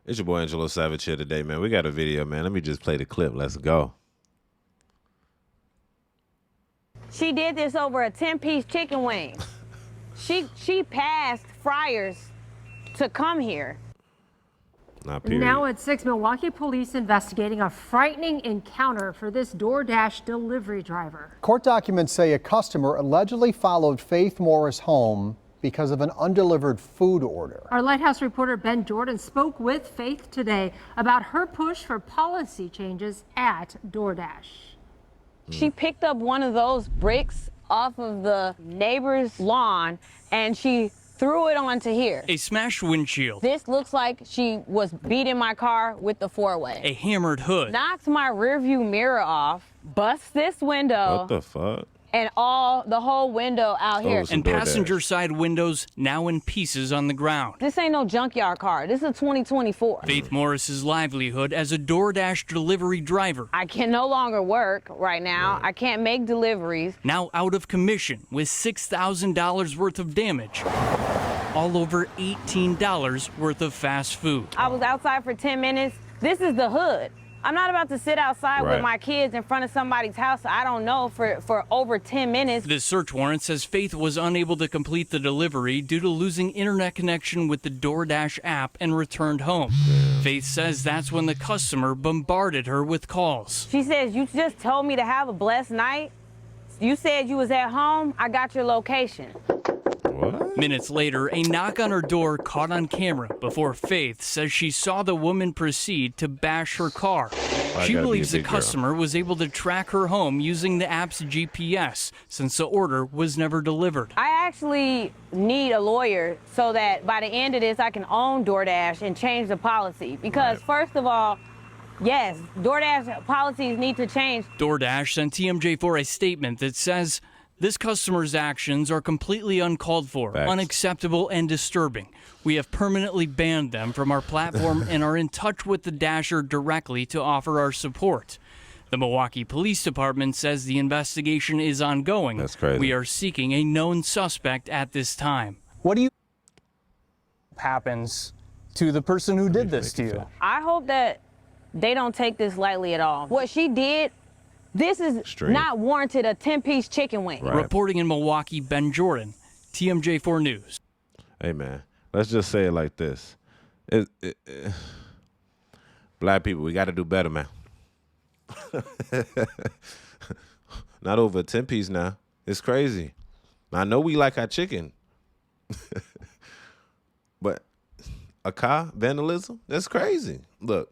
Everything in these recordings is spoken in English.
It's your boy Angelo Savage here today, man. We got a video, man. Let me just play the clip. Let's go. She did this over a 10-piece chicken wing. She passed fryers to come here. Now at 6, Milwaukee police investigating a frightening encounter for this DoorDash delivery driver. Court documents say a customer allegedly followed Faith Morris home because of an undelivered food order. Our Lighthouse reporter Ben Jordan spoke with Faith today about her push for policy changes at DoorDash. She picked up one of those bricks off of the neighbor's lawn and she threw it onto here. A smashed windshield. This looks like she was beating my car with the four-way. A hammered hood. Knocked my rearview mirror off, bust this window. What the fuck? And the whole window out here. And passenger side windows now in pieces on the ground. This ain't no junkyard car. This is a 2024. Faith Morris's livelihood as a DoorDash delivery driver. I can no longer work right now. I can't make deliveries. Now out of commission with $6,000 worth of damage. All over $18 worth of fast food. I was outside for 10 minutes. This is the hood. I'm not about to sit outside with my kids in front of somebody's house I don't know for over 10 minutes. The search warrant says Faith was unable to complete the delivery due to losing internet connection with the DoorDash app and returned home. Faith says that's when the customer bombarded her with calls. She says, "You just told me to have a blessed night. You said you was at home. I got your location." What? Minutes later, a knock on her door caught on camera before Faith says she saw the woman proceed to bash her car. She believes the customer was able to track her home using the app's GPS since the order was never delivered. I actually need a lawyer so that by the end of this, I can own DoorDash and change the policy. Because first of all, yes, DoorDash policies need to change. DoorDash sent TMJ4 a statement that says, "This customer's actions are completely uncalled for, unacceptable, and disturbing. We have permanently banned them from our platform and are in touch with the Dasher directly to offer our support." The Milwaukee Police Department says the investigation is ongoing. That's crazy. We are seeking a known suspect at this time. What do you happens to the person who did this to you? I hope that they don't take this lightly at all. What she did, this is not warranted a 10-piece chicken wing. Reporting in Milwaukee, Ben Jordan, TMJ4 News. Hey, man, let's just say it like this. Black people, we got to do better, man. Not over a 10-piece now. It's crazy. I know we like our chicken. But a car, vandalism, that's crazy. Look,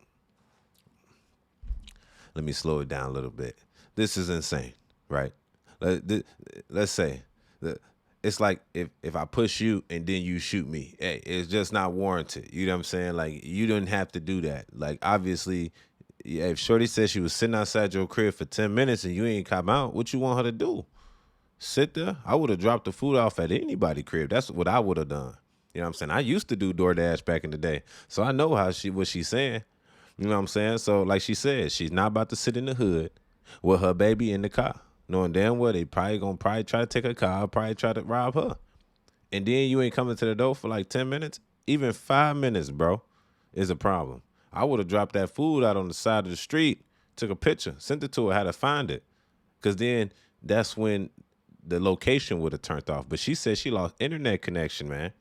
let me slow it down a little bit. This is insane, right? Let's say that it's like if I push you and then you shoot me, hey, it's just not warranted. You know what I'm saying? Like, you didn't have to do that. Like, obviously, yeah, if Shorty said she was sitting outside your crib for 10 minutes and you ain't come out, what you want her to do? Sit there? I would have dropped the food off at anybody's crib. That's what I would have done. You know what I'm saying? I used to do DoorDash back in the day, so I know what she's saying. You know what I'm saying? So like she said, she's not about to sit in the hood with her baby in the car, knowing damn well they probably try to take her car, probably try to rob her. And then you ain't coming to the door for like 10 minutes? Even 5 minutes, bro, is a problem. I would have dropped that food out on the side of the street, took a picture, sent it to her, had to find it. Because then that's when the location would have turned off. But she said she lost internet connection, man.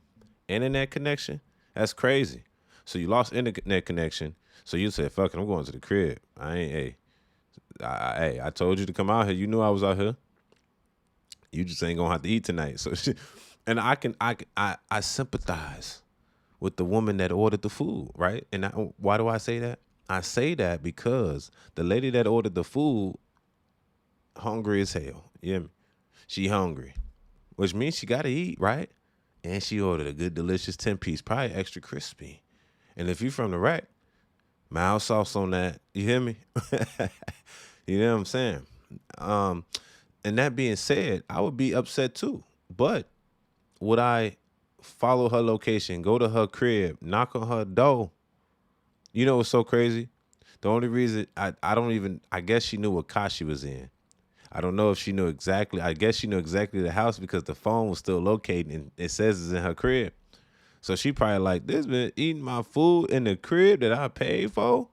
Internet connection? That's crazy. So you lost internet connection. So you said, fuck it, I'm going to the crib. I told you to come out here. You knew I was out here. You just ain't gonna have to eat tonight. So, and I sympathize with the woman that ordered the food, right? And why do I say that? I say that because the lady that ordered the food, hungry as hell. You hear me? She hungry, which means she gotta eat, right? And she ordered a good, delicious 10-piece, probably extra crispy. And if you from the rack, mild sauce on that. You hear me? You know what I'm saying? And that being said, I would be upset too. But would I follow her location, go to her crib, knock on her door? You know what's so crazy? The only reason I guess she knew what car she was in. I don't know if she knew exactly. I guess she knew exactly the house because the phone was still located and it says it's in her crib. So she probably like, this been eating my food in the crib that I paid for,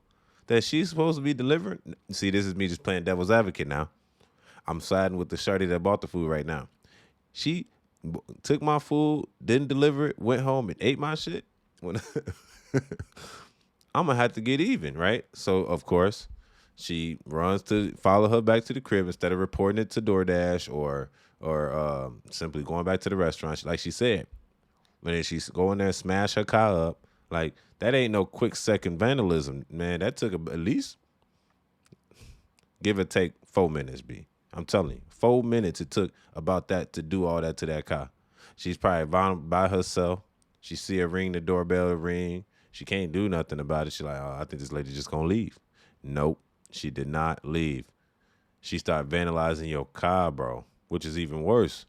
that she's supposed to be delivering. See, this is me just playing devil's advocate now. I'm siding with the shorty that bought the food right now. She took my food, didn't deliver it, went home and ate my shit. When I'm gonna have to get even, right? So of course, she runs to follow her back to the crib instead of reporting it to DoorDash or simply going back to the restaurant, like she said. And then she's going there and smash her car up. Like, that ain't no quick second vandalism, man. That took at least, give or take, 4 minutes, B. I'm telling you, 4 minutes it took about that to do all that to that car. She's probably by herself. She see her ring the doorbell ring. She can't do nothing about it. She's like, oh, I think this lady just gonna leave. Nope, she did not leave. She started vandalizing your car, bro, which is even worse.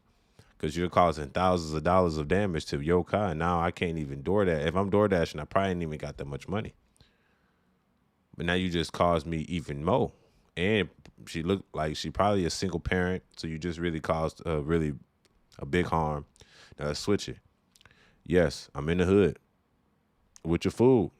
Because you're causing thousands of dollars of damage to your car. And now I can't even DoorDash. If I'm DoorDashing, I probably ain't even got that much money. But now you just caused me even more. And she looked like she probably a single parent. So you just really caused really a big harm. Now let's switch it. Yes, I'm in the hood with your food.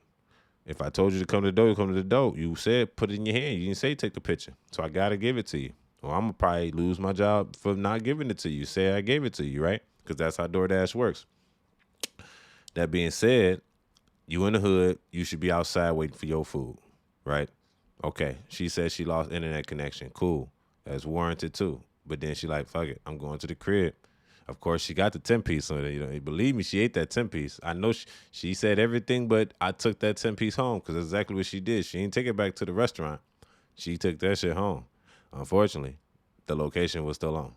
If I told you to come to the door, you come to the door. You said put it in your hand. You didn't say take a picture. So I got to give it to you. Or I'm going to probably lose my job for not giving it to you. Say I gave it to you, right? Because that's how DoorDash works. That being said, you in the hood, you should be outside waiting for your food, right? Okay, she said she lost internet connection. Cool. That's warranted too. But then she like, fuck it, I'm going to the crib. Of course, she got the 10-piece. So, believe me, she ate that 10-piece. I know she said everything, but I took that 10-piece home because that's exactly what she did. She didn't take it back to the restaurant. She took that shit home. Unfortunately, the location was still on.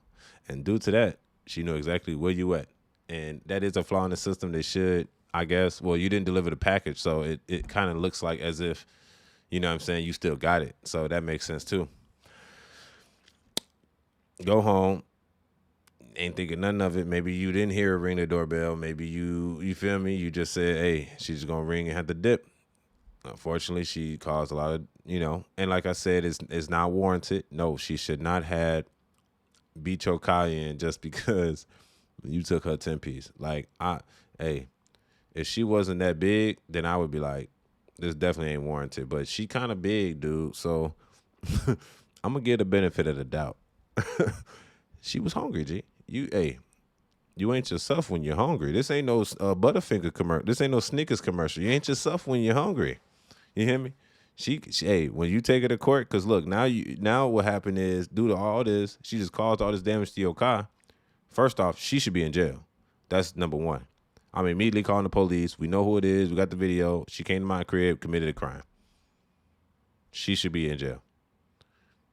And due to that, she knew exactly where you at. And that is a flaw in the system. They should, I guess, well, you didn't deliver the package, so it kind of looks like as if, you know what I'm saying, you still got it. So that makes sense too. Go home. Ain't thinking nothing of it. Maybe you didn't hear her ring the doorbell. Maybe you feel me? You just said, hey, she's going to ring and have to dip. Unfortunately, she caused a lot of, and like I said, it's not warranted. No, she should not have beat your car in just because you took her 10-piece. Like, if she wasn't that big, then I would be like, this definitely ain't warranted. But she kind of big, dude. So I'm going to give the benefit of the doubt. She was hungry, G. You ain't yourself when you're hungry. This ain't no Butterfinger commercial. This ain't no Snickers commercial. You ain't yourself when you're hungry. You hear me? She when you take her to court, because look, now what happened is, due to all this, she just caused all this damage to your car. First off, she should be in jail. That's number one. I'm immediately calling the police. We know who it is. We got the video. She came to my crib, committed a crime. She should be in jail.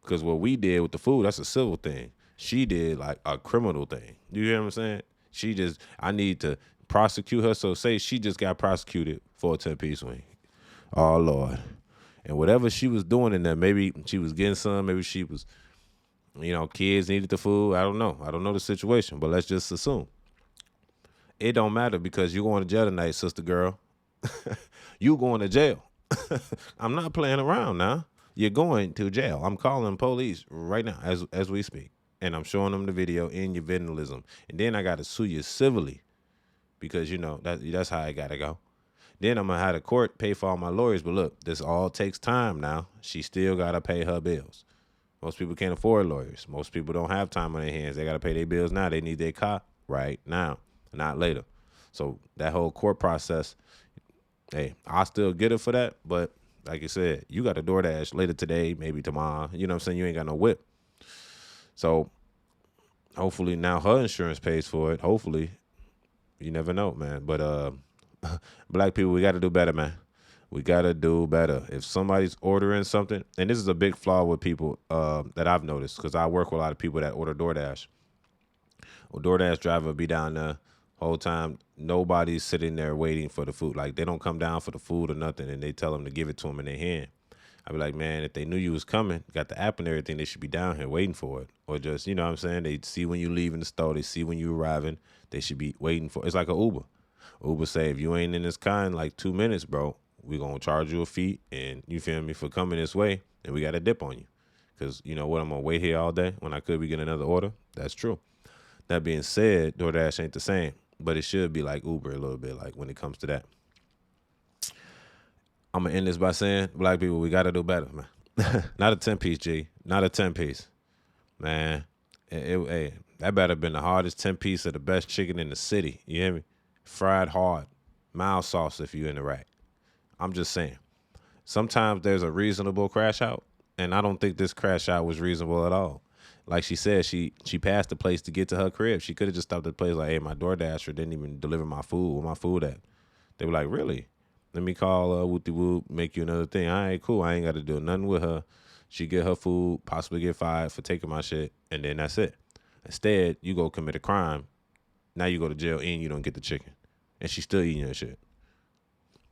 Because what we did with the food, that's a civil thing. She did like a criminal thing. You hear what I'm saying? I need to prosecute her. So say she just got prosecuted for a 10-piece wing. Oh, Lord. And whatever she was doing in there, maybe she was getting some, maybe she was, kids needed the food. I don't know. I don't know the situation, but let's just assume. It don't matter because you're going to jail tonight, sister girl. You going to jail. I'm not playing around now. You're going to jail. I'm calling police right now as we speak. And I'm showing them the video in your vandalism. And then I got to sue you civilly because, that's how I got to go. Then I'm going to have the court pay for all my lawyers. But look, this all takes time now. She still got to pay her bills. Most people can't afford lawyers. Most people don't have time on their hands. They got to pay their bills now. They need their car right now, not later. So that whole court process, hey, I'll still get it for that. But like you said, you got a DoorDash later today, maybe tomorrow. You know what I'm saying? You ain't got no whip. So hopefully now her insurance pays for it. Hopefully. You never know, man. But black people, we got to do better, man. We got to do better. If somebody's ordering something, and this is a big flaw with people that I've noticed because I work with a lot of people that order DoorDash. Well, DoorDash driver be down there whole time. Nobody's sitting there waiting for the food. Like, they don't come down for the food or nothing, and they tell them to give it to them in their hand. I be like, man, if they knew you was coming, got the app and everything, they should be down here waiting for it. Or just, you know what I'm saying? They see when you leaving the store. They see when you arriving. They should be waiting for it. It's like an Uber. Uber say, if you ain't in this car in like 2 minutes, bro, we going to charge you a fee, and you feel me, for coming this way, and we got to dip on you. Because, you know what, I'm going to wait here all day when I could be getting another order. That's true. That being said, DoorDash ain't the same. but it should be like Uber a little bit, like when it comes to that. I'm gonna end this by saying, black people, we gotta do better, man. Not a 10-piece, G. Not a 10-piece, man. Hey, that better have been the hardest 10-piece of the best chicken in the city. You hear me? Fried hard, mild sauce if you in the rack. I'm just saying. Sometimes there's a reasonable crash out, and I don't think this crash out was reasonable at all. Like she said, she passed the place to get to her crib. She could have just stopped at the place like, hey, my DoorDasher didn't even deliver my food. Where my food at? They were like, really? Let me call Whoopty Whoop, make you another thing. All right, cool. I ain't got to do nothing with her. She get her food, possibly get fired for taking my shit, and then that's it. Instead, you go commit a crime. Now you go to jail and you don't get the chicken. And she's still eating your shit.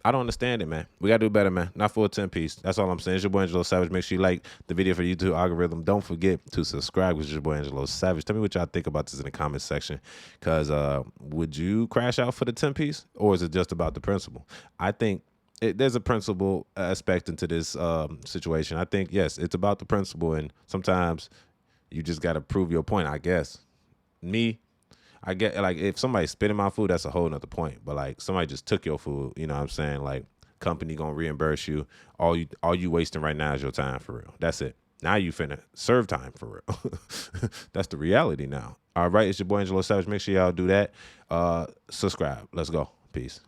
I don't understand it, man. We got to do better, man. Not for a 10-piece. That's all I'm saying. It's your boy Angelo Savage. Make sure you like the video for the YouTube algorithm. Don't forget to subscribe. It's your boy Angelo Savage. Tell me what y'all think about this in the comment section. Because would you crash out for the 10-piece? Or is it just about the principle? I think there's a principle aspect into this situation. I think, yes, it's about the principle. And sometimes you just got to prove your point, I guess. I get, like, if somebody's spitting my food, that's a whole nother point. But like somebody just took your food, you know what I'm saying? Like, company gonna reimburse you. All you wasting right now is your time, for real. That's it. Now you finna serve time, for real. That's the reality now. All right, it's your boy Angelo Savage. Make sure y'all do that. Subscribe. Let's go. Peace.